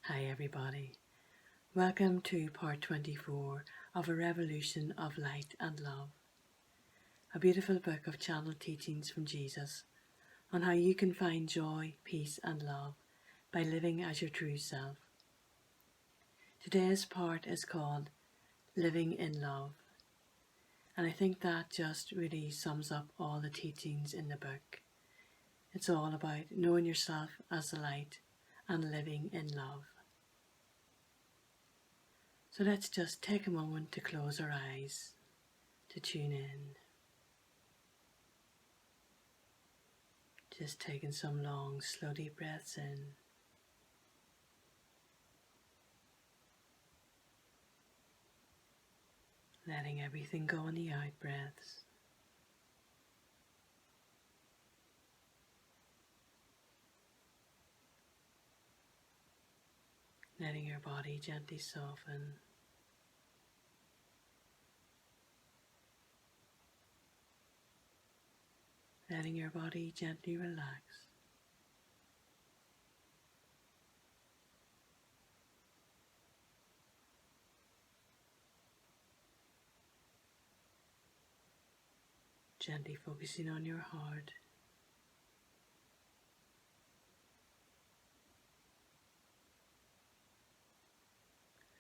Hi everybody, welcome to part 24 of A Revolution of Light and Love, a beautiful book of channeled teachings from Jesus on how you can find joy, peace and love by living as your true self. Today's part is called Living in Love, and I think that just really sums up all the teachings in the book. It's all about knowing yourself as the light and living in love. So let's just take a moment to close our eyes, to tune in. Just taking some long, slow, deep breaths in. Letting everything go in the out breaths. Letting your body gently soften. Letting your body gently relax. Gently focusing on your heart.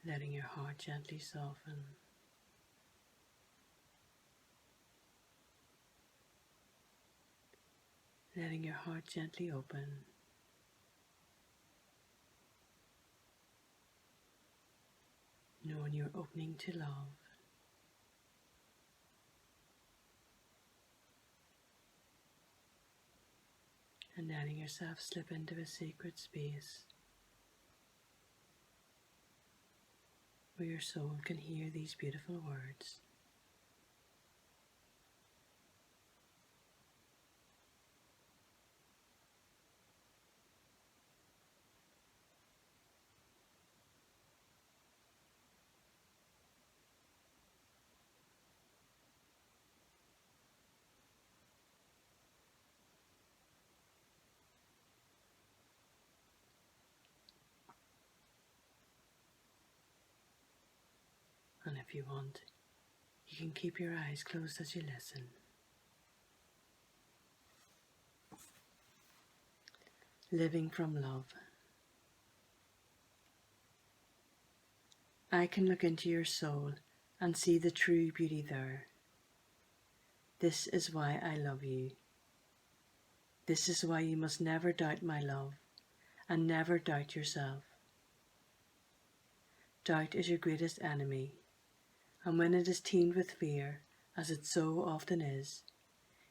Letting your heart gently soften. Letting your heart gently open. Knowing you're opening to love. And letting yourself slip into a sacred space where your soul can hear these beautiful words. And if you want, you can keep your eyes closed as you listen. Living from love. I can look into your soul and see the true beauty there. This is why I love you. This is why you must never doubt my love and never doubt yourself. Doubt is your greatest enemy, and when it is teamed with fear, as it so often is,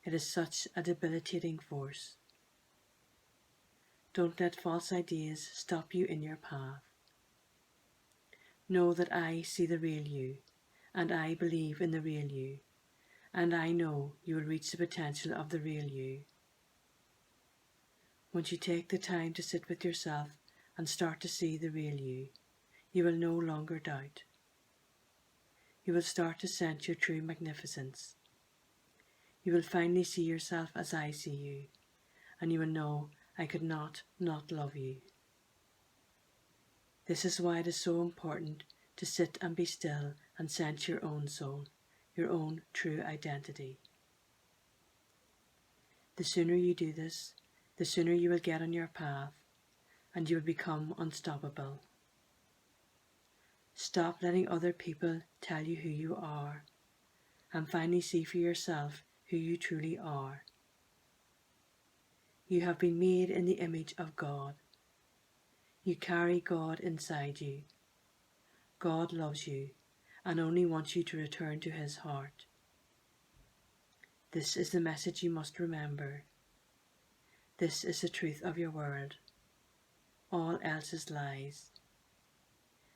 it is such a debilitating force. Don't let false ideas stop you in your path. Know that I see the real you, and I believe in the real you, and I know you will reach the potential of the real you. Once you take the time to sit with yourself and start to see the real you, you will no longer doubt. You will start to sense your true magnificence. You will finally see yourself as I see you, and you will know I could not love you. This is why it is so important to sit and be still and sense your own soul, your own true identity. The sooner you do this, the sooner you will get on your path, and you will become unstoppable. Stop letting other people tell you who you are, and finally see for yourself who you truly are. You have been made in the image of God. You carry God inside you. God loves you and only wants you to return to his heart. This is the message you must remember. This is the truth of your world. All else is lies.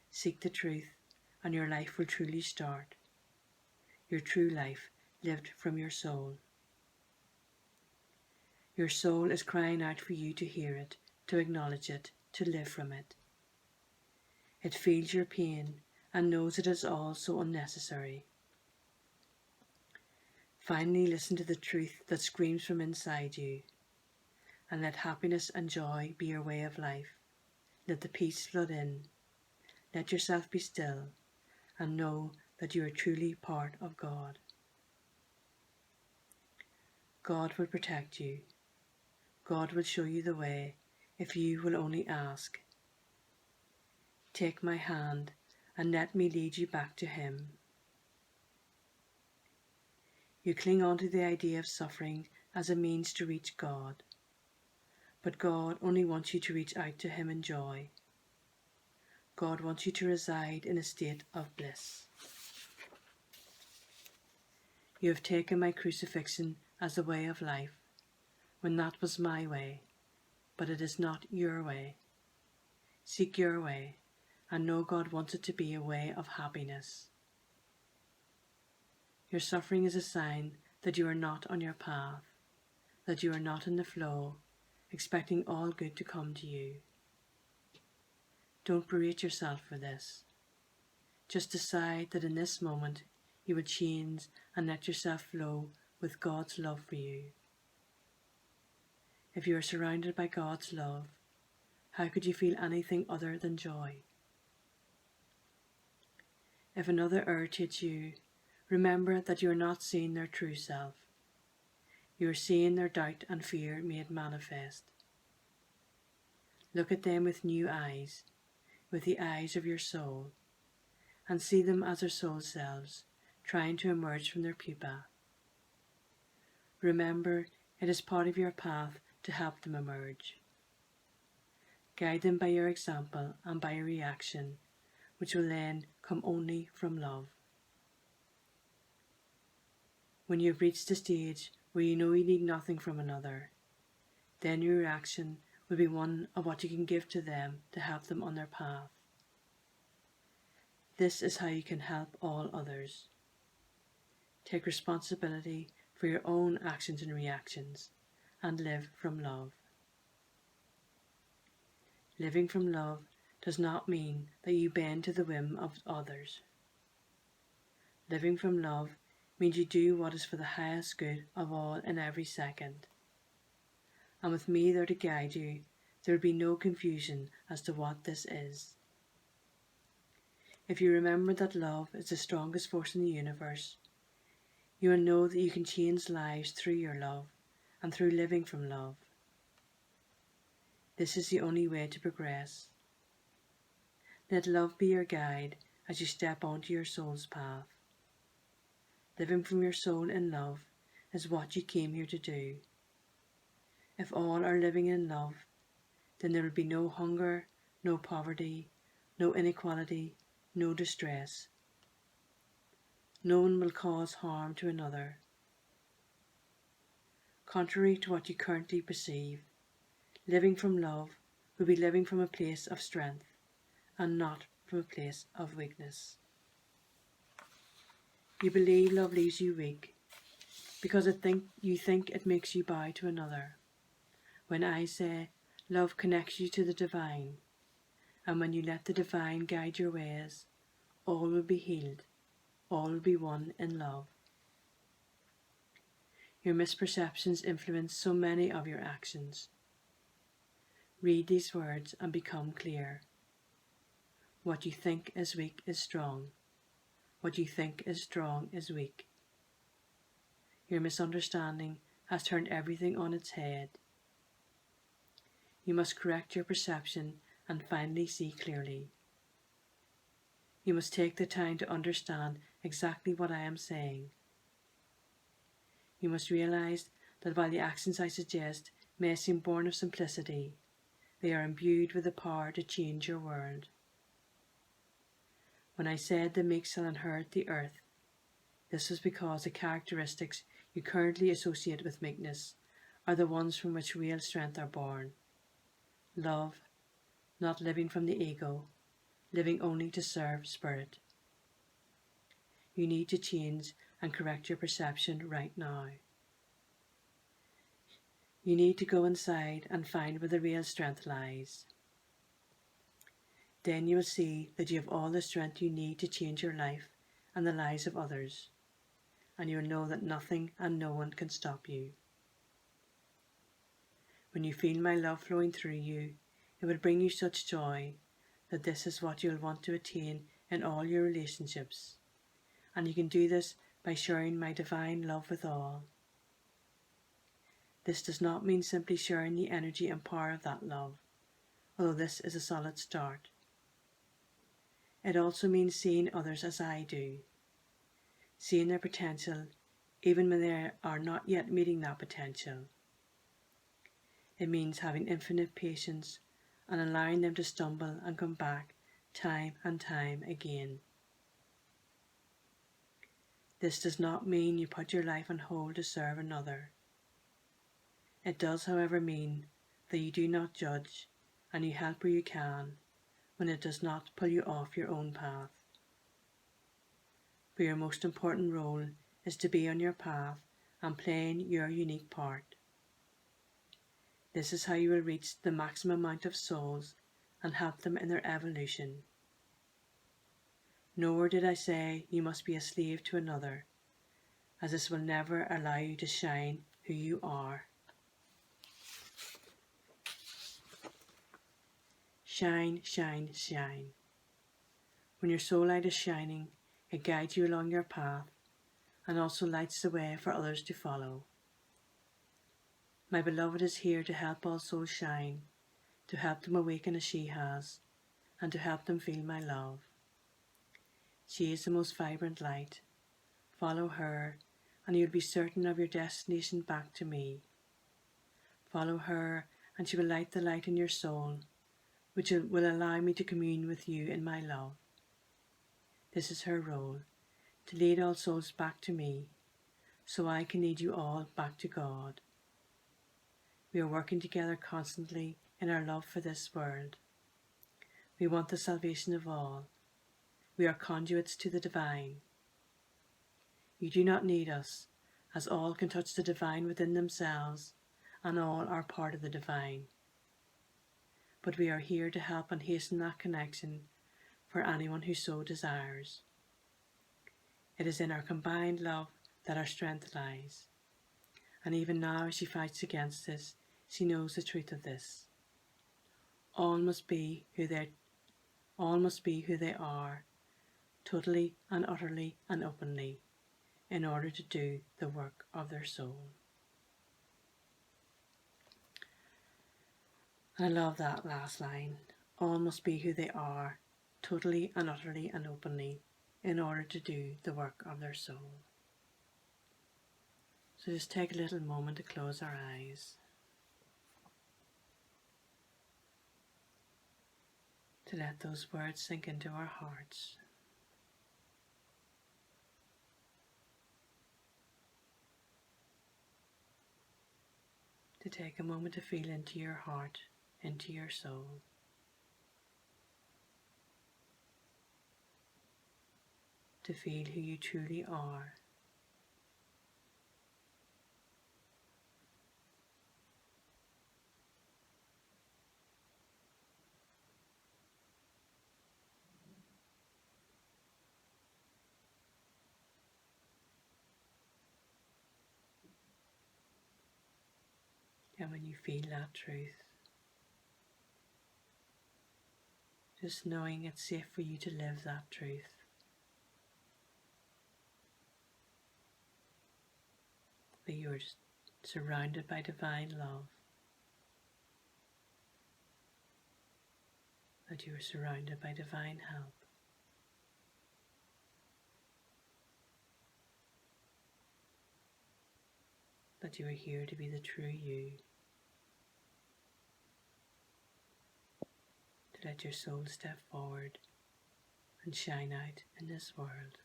Seek the truth and your life will truly start. Your true life lived from your soul. Your soul is crying out for you to hear it, to acknowledge it, to live from it. It feels your pain and knows it is all so unnecessary. Finally listen to the truth that screams from inside you, and let happiness and joy be your way of life. Let the peace flood in. Let yourself be still and know that you are truly part of God. God will protect you. God will show you the way if you will only ask. Take my hand and let me lead you back to Him. You cling on to the idea of suffering as a means to reach God, but God only wants you to reach out to Him in joy. God wants you to reside in a state of bliss. You have taken my crucifixion as a way of life, when that was my way, but it is not your way. Seek your way, and know God wants it to be a way of happiness. Your suffering is a sign that you are not on your path, that you are not in the flow, expecting all good to come to you. Don't berate yourself for this. Just decide that in this moment you will change and let yourself flow with God's love for you. If you are surrounded by God's love, how could you feel anything other than joy? If another irritates you, remember that you are not seeing their true self. You are seeing their doubt and fear made manifest. Look at them with new eyes, with the eyes of your soul, and see them as their soul selves, trying to emerge from their pupa. Remember, it is part of your path to help them emerge. Guide them by your example and by your reaction, which will then come only from love. When you have reached a stage where you know you need nothing from another, then your reaction will be one of what you can give to them to help them on their path. This is how you can help all others. Take responsibility for your own actions and reactions, and live from love. Living from love does not mean that you bend to the whim of others. Living from love means you do what is for the highest good of all in every second. And with me there to guide you, there will be no confusion as to what this is. If you remember that love is the strongest force in the universe, you will know that you can change lives through your love and through living from love. This is the only way to progress. Let love be your guide as you step onto your soul's path. Living from your soul in love is what you came here to do. If all are living in love, then there will be no hunger, no poverty, no inequality, no distress. No one will cause harm to another. Contrary to what you currently perceive, living from love will be living from a place of strength and not from a place of weakness. You believe love leaves you weak because you think it makes you bow to another. When I say love connects you to the divine, and when you let the divine guide your ways, all will be healed, all will be one in love. Your misperceptions influence so many of your actions. Read these words and become clear. What you think is weak is strong. What you think is strong is weak. Your misunderstanding has turned everything on its head. You must correct your perception and finally see clearly. You must take the time to understand exactly what I am saying. You must realize that while the actions I suggest may seem born of simplicity, they are imbued with the power to change your world. When I said the meek shall inherit the earth, this was because the characteristics you currently associate with meekness are the ones from which real strength are born. Love, not living from the ego, living only to serve spirit. You need to change and correct your perception right now. You need to go inside and find where the real strength lies. Then you will see that you have all the strength you need to change your life and the lives of others, and you will know that nothing and no one can stop you. When you feel my love flowing through you, it It will bring you such joy that this is what you'll want to attain in all your relationships, and you can do this by sharing my divine love with all. This does not mean simply sharing the energy and power of that love, although this is a solid start. It also means seeing others as I do, seeing their potential even when they are not yet meeting that potential. It means having infinite patience and allowing them to stumble and come back time and time again. This does not mean you put your life on hold to serve another. It does, however, mean that you do not judge and you help where you can when it does not pull you off your own path. But your most important role is to be on your path and playing your unique part. This is how you will reach the maximum amount of souls and help them in their evolution. Nor did I say you must be a slave to another, as this will never allow you to shine who you are. Shine, shine, shine. When your soul light is shining, it guides you along your path and also lights the way for others to follow. My beloved is here to help all souls shine, to help them awaken as she has, and to help them feel my love. She is the most vibrant light. Follow her, and you'll be certain of your destination back to me. Follow her, and she will light the light in your soul, which will allow me to commune with you in my love. This is her role, to lead all souls back to me, so I can lead you all back to God. We are working together constantly in our love for this world. We want the salvation of all. We are conduits to the divine. You do not need us, as all can touch the divine within themselves, and all are part of the divine. But we are here to help and hasten that connection for anyone who so desires. It is in our combined love that our strength lies, and even now as she fights against this, she knows the truth of this. All must be who they are, totally and utterly and openly, in order to do the work of their soul. I love that last line. All must be who they are, totally and utterly and openly, in order to do the work of their soul. So just take a little moment to close our eyes, to let those words sink into our hearts. To take a moment to feel into your heart, into your soul. To feel who you truly are. And when you feel that truth, just knowing it's safe for you to live that truth. That you are surrounded by divine love. That you are surrounded by divine help. That you are here to be the true you. To let your soul step forward and shine out in this world.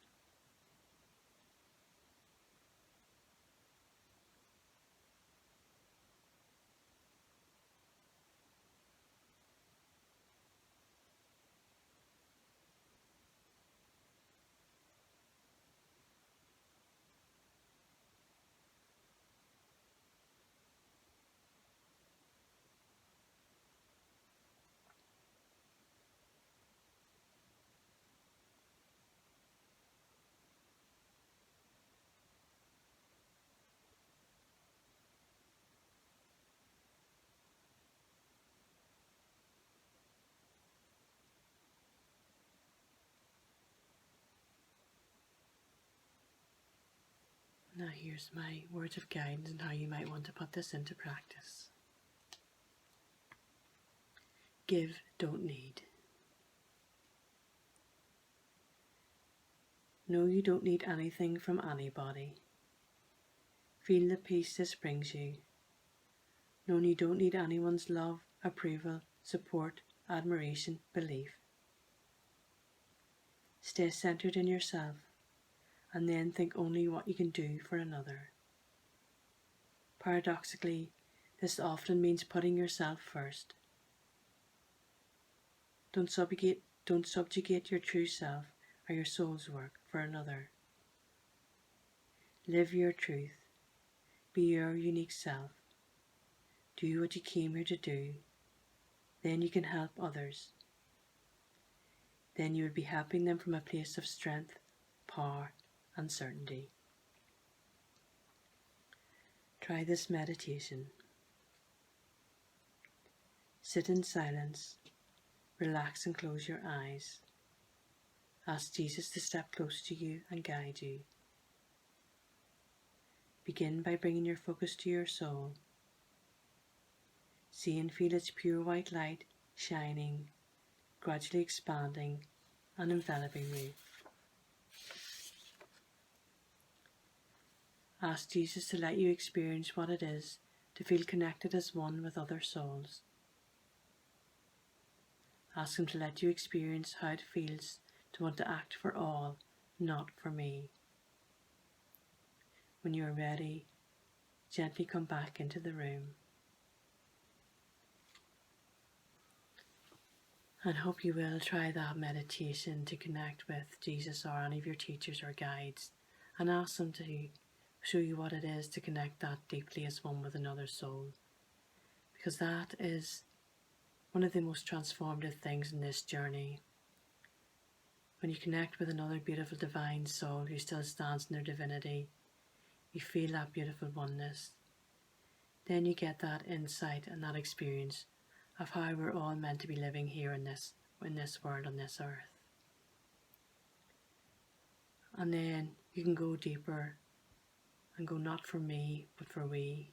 Now here's my words of guidance on how you might want to put this into practice. Give, don't need. No, you don't need anything from anybody. Feel the peace this brings you. No, you don't need anyone's love, approval, support, admiration, belief. Stay centered in yourself, and then think only what you can do for another. Paradoxically, this often means putting yourself first. Don't subjugate your true self or your soul's work for another. Live your truth. Be your unique self. Do what you came here to do. Then you can help others. Then you will be helping them from a place of strength, power, and certainty. Try this meditation. Sit in silence, relax and close your eyes. Ask Jesus to step close to you and guide you. Begin by bringing your focus to your soul. See and feel its pure white light shining, gradually expanding and enveloping you. Ask Jesus to let you experience what it is to feel connected as one with other souls. Ask Him to let you experience how it feels to want to act for all, not for me. When you are ready, gently come back into the room. And hope you will try that meditation to connect with Jesus or any of your teachers or guides, and ask them to show you what it is to connect that deeply as one with another soul. Because that is one of the most transformative things in this journey. When you connect with another beautiful divine soul who still stands in their divinity, you feel that beautiful oneness. Then you get that insight and that experience of how we're all meant to be living here in this world, on this earth. And then you can go deeper and go not for me, but for we.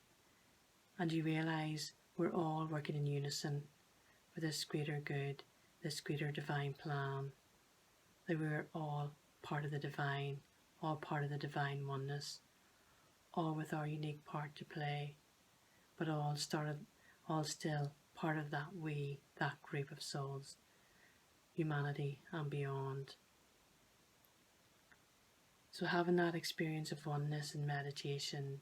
And you realise we're all working in unison for this greater good, this greater divine plan. That we're all part of the divine, all part of the divine oneness, all with our unique part to play, but all still part of that we, that group of souls, humanity and beyond. So having that experience of oneness in meditation,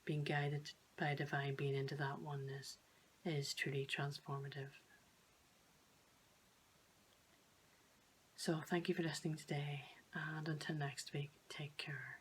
being guided by a divine being into that oneness, is truly transformative. So thank you for listening today, and until next week, take care.